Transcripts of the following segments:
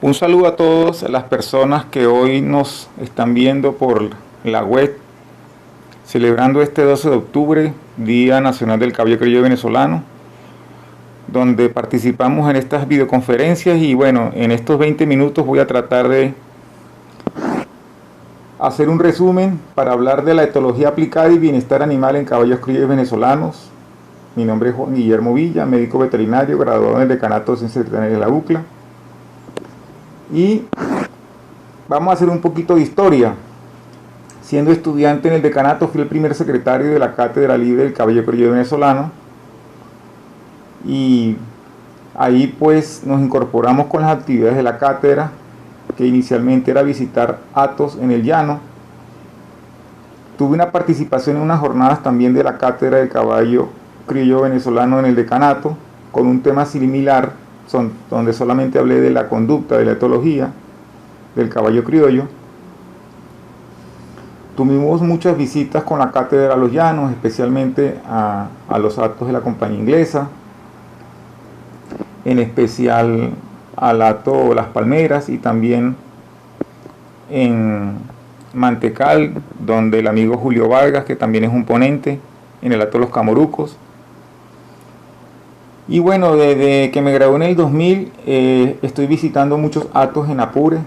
Un saludo a todas las personas que hoy nos están viendo por la web, celebrando este 12 de octubre, Día Nacional del Caballo Criollo Venezolano, donde participamos en estas videoconferencias y bueno, en estos 20 minutos voy a tratar de hacer un resumen para hablar de la etología aplicada y bienestar animal en caballos criollos venezolanos. Mi nombre es Juan Guillermo Villa, médico veterinario, graduado en el Decanato de Ciencias Veterinarias de la UCLA. Y vamos a hacer un poquito de historia. Siendo estudiante en el decanato, fui el primer secretario de la Cátedra Libre del Caballo Criollo Venezolano. Y ahí pues nos incorporamos con las actividades de la cátedra, que inicialmente era visitar hatos en el llano. Tuve una participación en unas jornadas también de la Cátedra del Caballo Criollo Venezolano en el decanato, con un tema similar, donde solamente hablé de la conducta, de la etología del caballo criollo. Tuvimos muchas visitas con la cátedra a los llanos, especialmente a los hatos de la compañía inglesa, en especial al hato Las Palmeras y también en Mantecal, donde el amigo Julio Vargas, que también es un ponente, en el hato Los Camorucos. Y bueno, desde que me gradué en el 2000 estoy visitando muchos hatos en Apure.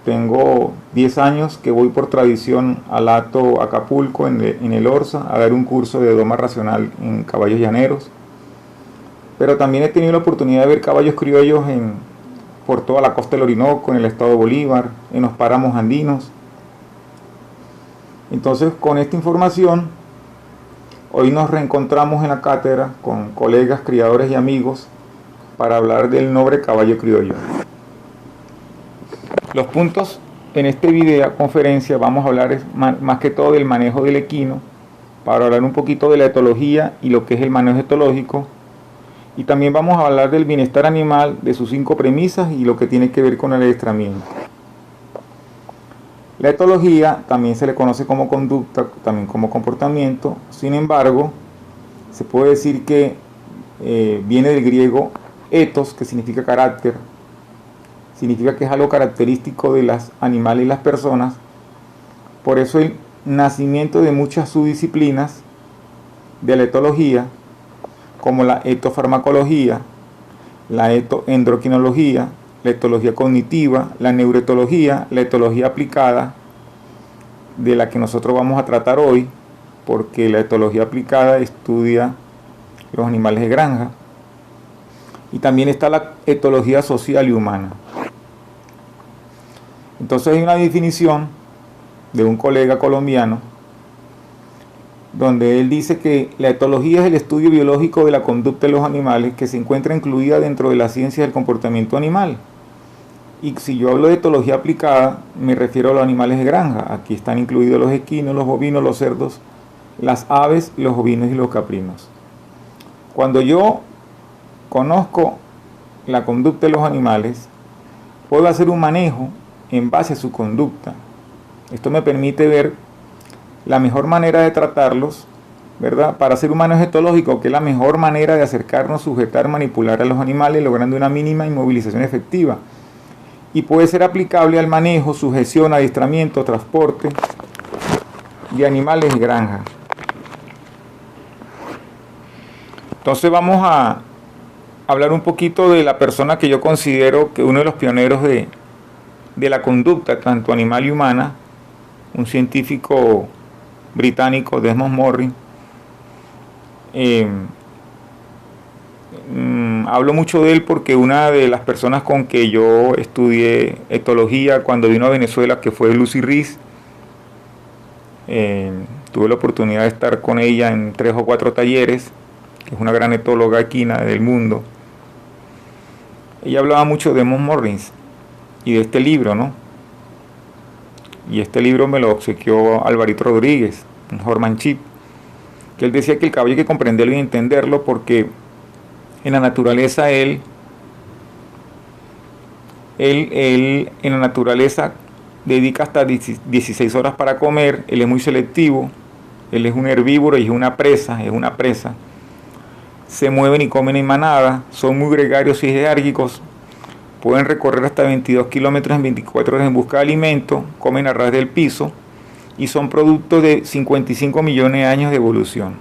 Tengo 10 años que voy por tradición al hato Acapulco en el Orsa a dar un curso de doma racional en caballos llaneros. Pero también he tenido la oportunidad de ver caballos criollos por toda la costa del Orinoco, en el estado de Bolívar, en los páramos andinos. Entonces, con esta información, hoy nos reencontramos en la cátedra con colegas, criadores y amigos para hablar del noble caballo criollo. Los puntos en este video conferencia vamos a hablar más que todo del manejo del equino, para hablar un poquito de la etología y lo que es el manejo etológico, y también vamos a hablar del bienestar animal, de sus 5 premisas y lo que tiene que ver con el adiestramiento. La etología también se le conoce como conducta, también como comportamiento. Sin embargo, se puede decir que viene del griego ethos, que significa carácter. Significa que es algo característico de los animales y las personas. Por eso el nacimiento de muchas subdisciplinas de la etología, como la etofarmacología, la etoendocrinología, la etología cognitiva, la neuroetología, la etología aplicada, de la que nosotros vamos a tratar hoy, porque la etología aplicada estudia los animales de granja. Y también está la etología social y humana. Entonces hay una definición de un colega colombiano, donde él dice que la etología es el estudio biológico de la conducta de los animales que se encuentra incluida dentro de la ciencia del comportamiento animal. Y si yo hablo de etología aplicada, me refiero a los animales de granja. Aquí están incluidos los equinos, los bovinos, los cerdos, las aves, los ovinos y los caprinos. Cuando yo conozco la conducta de los animales, puedo hacer un manejo en base a su conducta. Esto me permite ver la mejor manera de tratarlos, ¿verdad? Para hacer un manejo etológico, que es la mejor manera de acercarnos, sujetar, manipular a los animales, logrando una mínima inmovilización efectiva. Y puede ser aplicable al manejo, sujeción, adiestramiento, transporte de animales de granja. Entonces vamos a hablar un poquito de la persona que yo considero que uno de los pioneros de la conducta, tanto animal y humana, un científico británico, Desmond Morris. Hablo mucho de él porque una de las personas con que yo estudié etología cuando vino a Venezuela, que fue Lucy Riz, tuve la oportunidad de estar con ella en 3 o 4 talleres, que es una gran etóloga equina del mundo. Ella hablaba mucho de Desmond Morris y de este libro, ¿no? Y este libro me lo obsequió Alvarito Rodríguez, un Hormanship, que él decía que el caballo hay que comprenderlo y entenderlo porque en la naturaleza él en la naturaleza dedica hasta 16 horas para comer. Él es muy selectivo, él es un herbívoro y es una presa. Se mueven y comen en manada, son muy gregarios y jerárquicos, pueden recorrer hasta 22 kilómetros en 24 horas en busca de alimento, comen a ras del piso y son producto de 55 millones de años de evolución.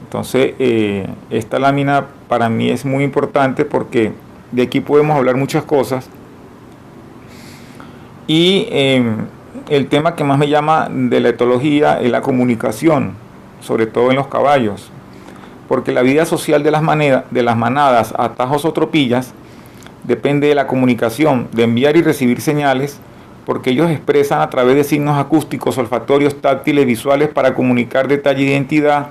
Entonces, esta lámina para mí es muy importante porque de aquí podemos hablar muchas cosas. Y el tema que más me llama de la etología es la comunicación, sobre todo en los caballos, porque la vida social de las manadas, atajos o tropillas, depende de la comunicación, de enviar y recibir señales, porque ellos expresan a través de signos acústicos, olfatorios, táctiles, visuales para comunicar detalle de identidad,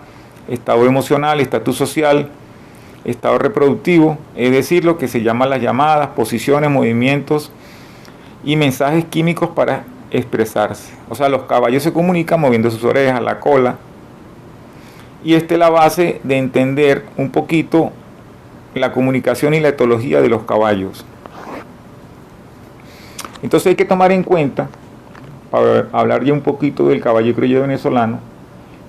estado emocional, estatus social, estado reproductivo, es decir, lo que se llama las llamadas, posiciones, movimientos y mensajes químicos para expresarse. O sea, los caballos se comunican moviendo sus orejas, la cola, y esta es la base de entender un poquito la comunicación y la etología de los caballos. Entonces hay que tomar en cuenta, para hablar ya un poquito del caballo criollo venezolano,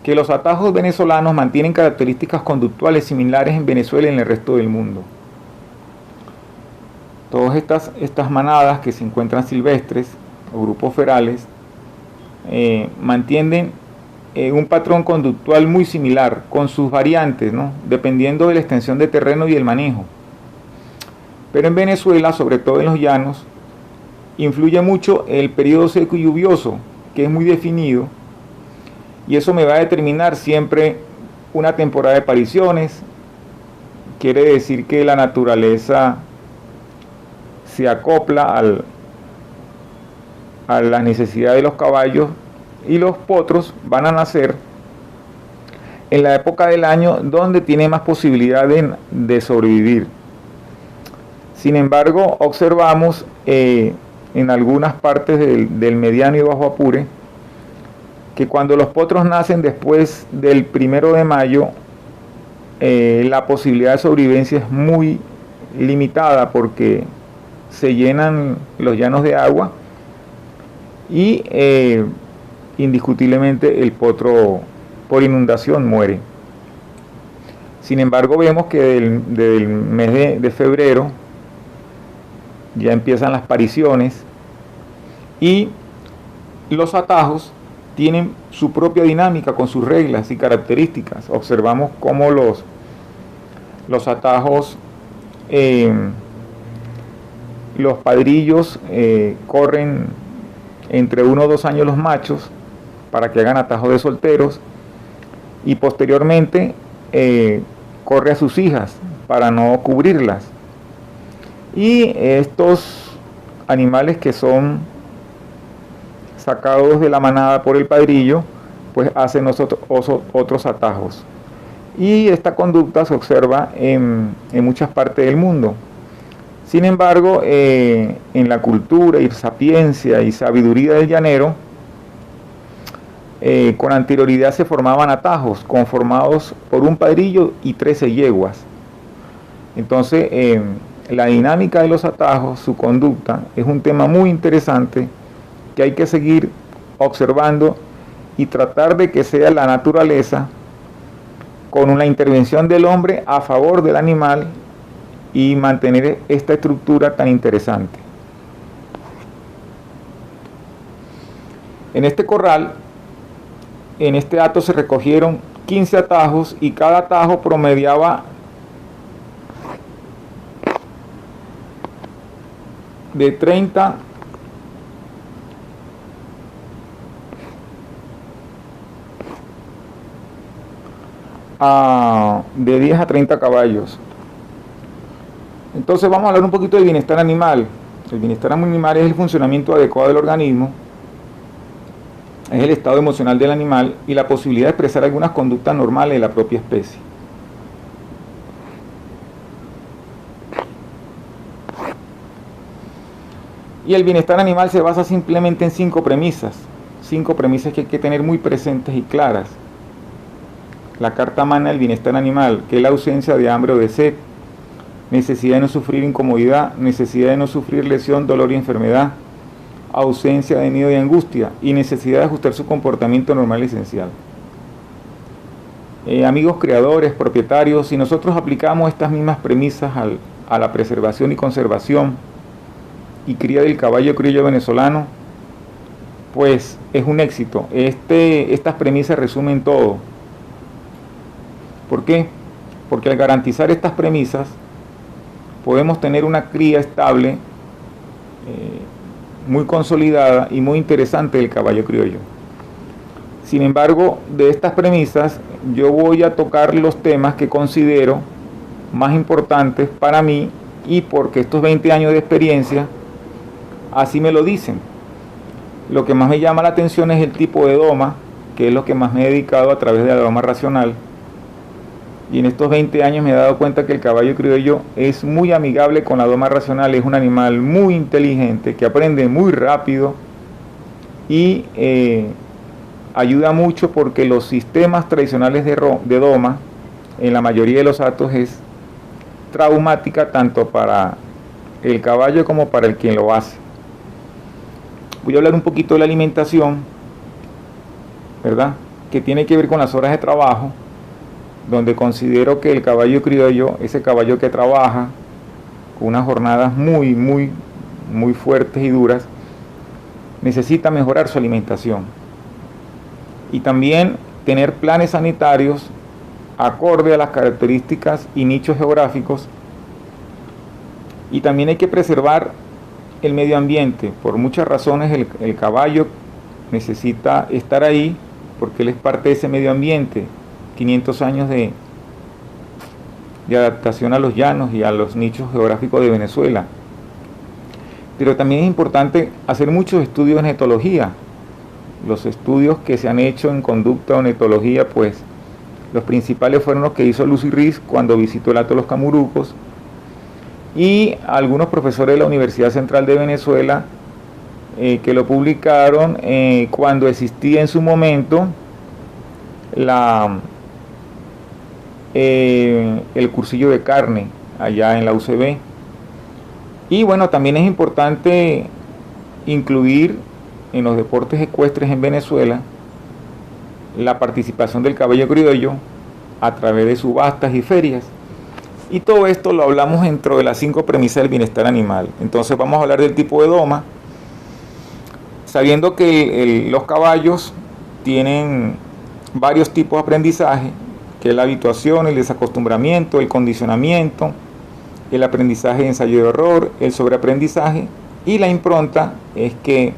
que los atajos venezolanos mantienen características conductuales similares en Venezuela y en el resto del mundo. Todas estas manadas que se encuentran silvestres o grupos ferales mantienen un patrón conductual muy similar, con sus variantes, ¿no?, dependiendo de la extensión de terreno y el manejo. Pero en Venezuela, sobre todo en los llanos, influye mucho el periodo seco y lluvioso, que es muy definido, y eso me va a determinar siempre una temporada de pariciones. Quiere decir que la naturaleza se acopla a la necesidad de los caballos, y los potros van a nacer en la época del año donde tiene más posibilidad de sobrevivir. Sin embargo, observamos en algunas partes del mediano y bajo Apure que cuando los potros nacen después del 1 de mayo, la posibilidad de sobrevivencia es muy limitada porque se llenan los llanos de agua y indiscutiblemente el potro por inundación muere. Sin embargo, vemos que del mes de febrero ya empiezan las pariciones y los atajos tienen su propia dinámica con sus reglas y características. Observamos cómo los atajos, los padrillos corren entre 1 o 2 años los machos para que hagan atajos de solteros, y posteriormente corre a sus hijas para no cubrirlas. Y estos animales que son sacados de la manada por el padrillo, pues hacen otros atajos. Y esta conducta se observa en muchas partes del mundo. Sin embargo, en la cultura y sapiencia y sabiduría del llanero, con anterioridad se formaban atajos conformados por un padrillo y 13 yeguas. Entonces, la dinámica de los atajos, su conducta, es un tema muy interesante que hay que seguir observando y tratar de que sea la naturaleza con una intervención del hombre a favor del animal y mantener esta estructura tan interesante. En este corral, en este acto se recogieron 15 atajos y cada atajo promediaba de 30 de 10 a 30 caballos. Entonces vamos a hablar un poquito del bienestar animal. El bienestar animal es el funcionamiento adecuado del organismo, es el estado emocional del animal y la posibilidad de expresar algunas conductas normales de la propia especie. Y el bienestar animal se basa simplemente en 5 premisas que hay que tener muy presentes y claras. La carta magna del bienestar animal, que es la ausencia de hambre o de sed, necesidad de no sufrir incomodidad, necesidad de no sufrir lesión, dolor y enfermedad, ausencia de miedo y angustia, y necesidad de ajustar su comportamiento normal y esencial. Amigos creadores, propietarios, si nosotros aplicamos estas mismas premisas a la preservación y conservación y cría del caballo criollo venezolano, pues es un éxito. Estas premisas resumen todo. ¿Por qué? Porque al garantizar estas premisas podemos tener una cría estable, muy consolidada y muy interesante del caballo criollo. Sin embargo, de estas premisas yo voy a tocar los temas que considero más importantes para mí, y porque estos 20 años de experiencia así me lo dicen. Lo que más me llama la atención es el tipo de doma, que es lo que más me he dedicado a través de la doma racional. Y en estos 20 años me he dado cuenta que el caballo criollo es muy amigable con la doma racional, es un animal muy inteligente, que aprende muy rápido y ayuda mucho, porque los sistemas tradicionales de doma, en la mayoría de los actos, es traumática tanto para el caballo como para el quien lo hace. Voy a hablar un poquito de la alimentación, ¿verdad?, que tiene que ver con las horas de trabajo, donde considero que el caballo criollo, ese caballo que trabaja con unas jornadas muy fuertes y duras, necesita mejorar su alimentación y también tener planes sanitarios acorde a las características y nichos geográficos. Y también hay que preservar el medio ambiente. Por muchas razones el caballo necesita estar ahí, porque él es parte de ese medio ambiente. 500 años de adaptación a los llanos y a los nichos geográficos de Venezuela. Pero también es importante hacer muchos estudios en etología. Los estudios que se han hecho en conducta o en etología, pues los principales fueron los que hizo Lucy Riz cuando visitó el Hato de los Camurucos, y algunos profesores de la Universidad Central de Venezuela que lo publicaron cuando existía en su momento el cursillo de carne allá en la UCB. Y bueno, también es importante incluir en los deportes ecuestres en Venezuela la participación del caballo criollo a través de subastas y ferias. Y todo esto lo hablamos dentro de las 5 premisas del bienestar animal. Entonces vamos a hablar del tipo de doma, sabiendo que los caballos tienen varios tipos de aprendizaje, que es la habituación, el desacostumbramiento, el condicionamiento, el aprendizaje de ensayo de error, el sobreaprendizaje, y la impronta es que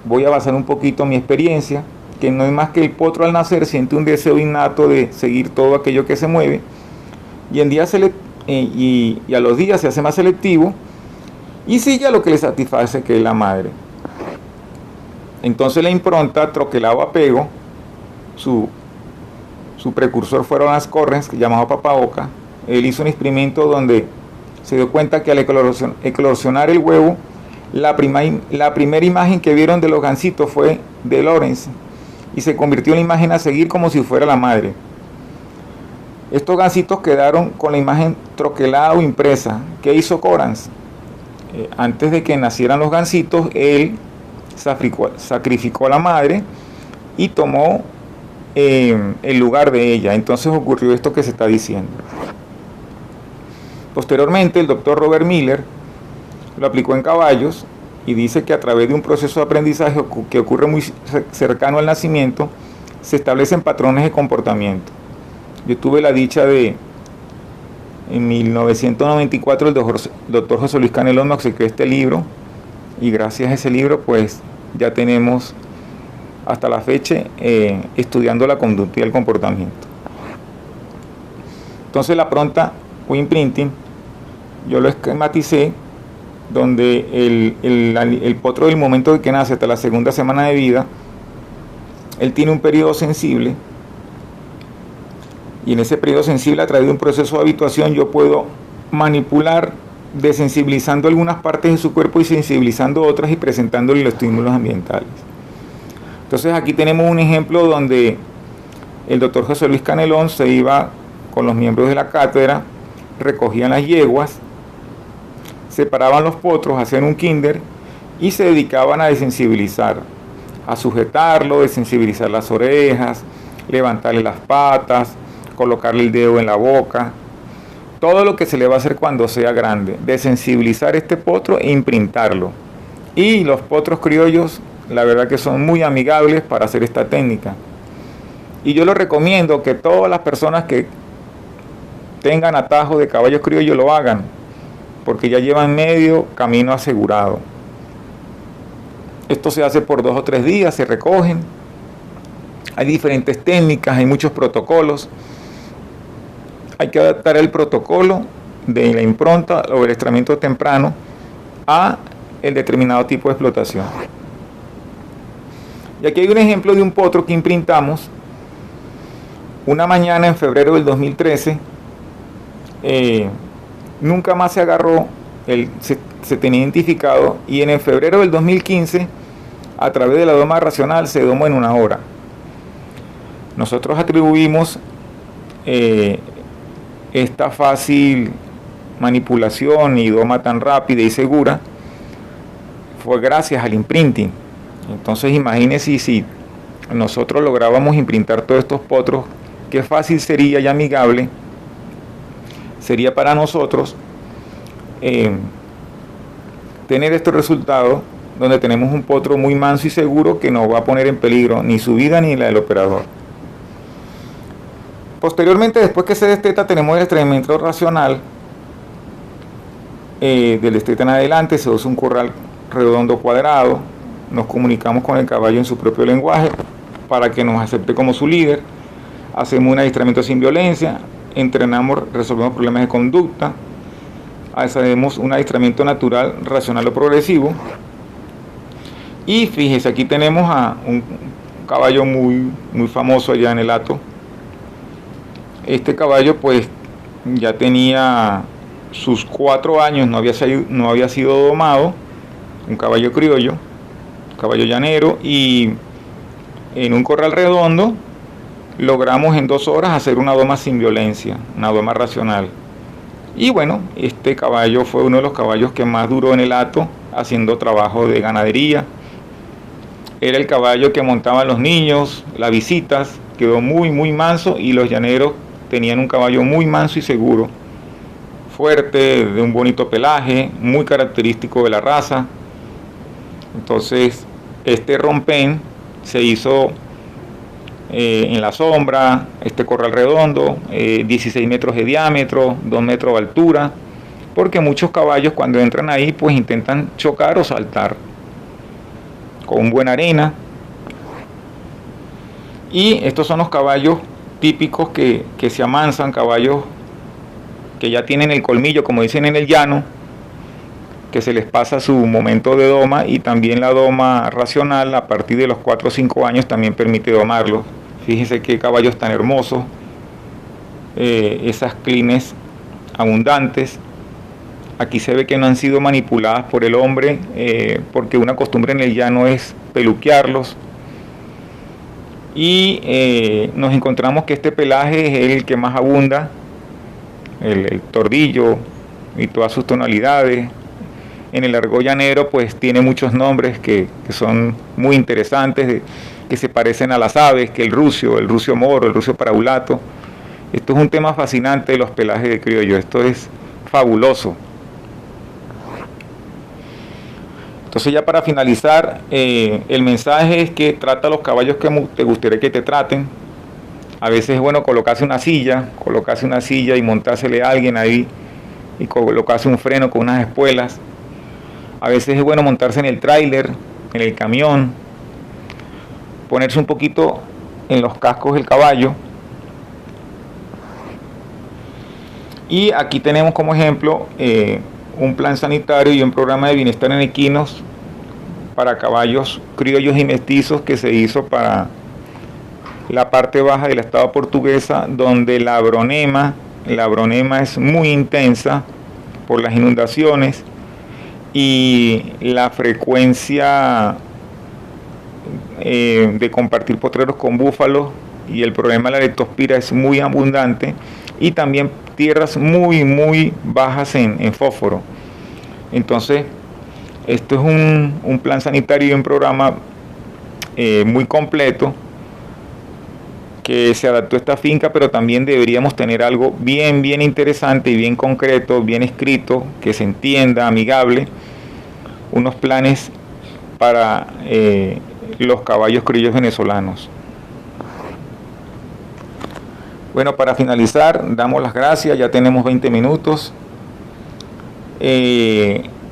voy a basar un poquito mi experiencia, que no es más que el potro al nacer siente un deseo innato de seguir todo aquello que se mueve, y a los días se hace más selectivo y sigue a lo que le satisface, que es la madre. Entonces la impronta, troquelado apego, su precursor fueron las correns, llamado papaoca. Él hizo un experimento donde se dio cuenta que al eclosionar el huevo, la primera imagen que vieron de los gansitos fue de Lawrence, y se convirtió en la imagen a seguir como si fuera la madre. Estos gansitos quedaron con la imagen troquelada o impresa. ¿Qué hizo Correns? Antes de que nacieran los gansitos, él sacrificó a la madre y tomó el lugar de ella. Entonces ocurrió esto que se está diciendo. Posteriormente, el doctor Robert Miller lo aplicó en caballos y dice que a través de un proceso de aprendizaje que ocurre muy cercano al nacimiento, se establecen patrones de comportamiento. Yo tuve la dicha en 1994, el doctor José Luis Canelón me obsequió este libro, y gracias a ese libro pues ya tenemos hasta la fecha estudiando la conducta y el comportamiento. Entonces la pronta o imprinting yo lo esquematicé, donde el potro del momento de que nace hasta la segunda semana de vida, él tiene un periodo sensible, y en ese periodo sensible, a través de un proceso de habituación, yo puedo manipular desensibilizando algunas partes de su cuerpo y sensibilizando otras y presentándole los estímulos ambientales. Entonces aquí tenemos un ejemplo donde el doctor José Luis Canelón se iba con los miembros de la cátedra, recogían las yeguas, separaban los potros, hacían un kinder y se dedicaban a desensibilizar, a sujetarlo, desensibilizar las orejas, levantarle las patas, colocarle el dedo en la boca, todo lo que se le va a hacer cuando sea grande, desensibilizar este potro e imprintarlo. Y los potros criollos, la verdad que son muy amigables para hacer esta técnica. Y yo lo recomiendo que todas las personas que tengan atajo de caballos criollos lo hagan, porque ya llevan medio camino asegurado. Esto se hace por 2 o 3 días, se recogen. Hay diferentes técnicas, hay muchos protocolos. Hay que adaptar el protocolo de la impronta o el estramiento temprano a el determinado tipo de explotación. Y aquí hay un ejemplo de un potro que imprintamos una mañana en febrero del 2013. Nunca más se agarró, se tenía identificado, y en el febrero del 2015, a través de la doma racional, se domó en 1 hora. Nosotros atribuimos esta fácil manipulación y doma tan rápida y segura fue gracias al imprinting. Entonces imagínense si nosotros lográbamos imprintar todos estos potros, qué fácil sería y amigable sería para nosotros tener estos resultados, donde tenemos un potro muy manso y seguro que no va a poner en peligro ni su vida ni la del operador. Posteriormente, después que se desteta, tenemos el estreñimiento racional. Del destete en adelante se usa un corral redondo cuadrado. Nos comunicamos con el caballo en su propio lenguaje para que nos acepte como su líder. Hacemos un adiestramiento sin violencia, entrenamos, resolvemos problemas de conducta, hacemos un adiestramiento natural, racional o progresivo. Y fíjese, aquí tenemos a un caballo muy famoso allá en el hato. Este caballo pues ya tenía sus 4 años, no había sido domado, un caballo criollo, caballo llanero, y en un corral redondo logramos en 2 horas hacer una doma sin violencia, una doma racional. Y bueno, este caballo fue uno de los caballos que más duró en el hato haciendo trabajo de ganadería. Era el caballo que montaban los niños, las visitas, quedó muy manso, y los llaneros tenían un caballo muy manso y seguro, fuerte, de un bonito pelaje, muy característico de la raza. Entonces este rompén se hizo en la sombra, este corral redondo, 16 metros de diámetro, 2 metros de altura, porque muchos caballos cuando entran ahí pues intentan chocar o saltar, con buena arena. Y estos son los caballos típicos que se amansan, caballos que ya tienen el colmillo, como dicen en el llano, que se les pasa su momento de doma, y también la doma racional a partir de los 4 o 5 años también permite domarlos. Fíjense qué caballos tan hermosos, esas clines abundantes. Aquí se ve que no han sido manipuladas por el hombre, porque una costumbre en el llano es peluquearlos. Y nos encontramos que este pelaje es el que más abunda, el tordillo y todas sus tonalidades. En el argot llanero pues tiene muchos nombres que son muy interesantes, que se parecen a las aves, que el rucio moro, el rucio paraulato. Esto es un tema fascinante de los pelajes de criollo, esto es fabuloso. Entonces, ya para finalizar, el mensaje es que trata a los caballos que te gustaría que te traten. A veces es bueno colocarse una silla y montársele a alguien ahí y colocarse un freno con unas espuelas. A veces es bueno montarse en el tráiler, en el camión, ponerse un poquito en los cascos del caballo. Y aquí tenemos como ejemplo un plan sanitario y un programa de bienestar en equinos para caballos criollos y mestizos que se hizo para la parte baja del estado portuguesa, donde la bronema es muy intensa por las inundaciones, y la frecuencia de compartir potreros con búfalos y el problema de la leptospira es muy abundante, y también tierras muy bajas en fósforo. Entonces esto es un plan sanitario y un programa muy completo que se adaptó a esta finca, pero también deberíamos tener algo bien interesante y bien concreto, bien escrito, que se entienda, amigable, unos planes para los caballos criollos venezolanos. Bueno, para finalizar, damos las gracias, ya tenemos 20 minutos.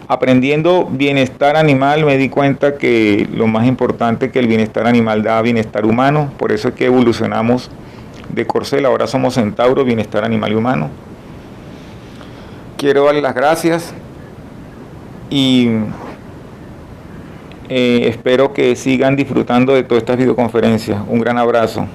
Aprendiendo bienestar animal me di cuenta que lo más importante es que el bienestar animal da bienestar humano, por eso es que evolucionamos de corcel, ahora somos centauro, bienestar animal y humano. Quiero darles las gracias y espero que sigan disfrutando de todas estas videoconferencias. Un gran abrazo.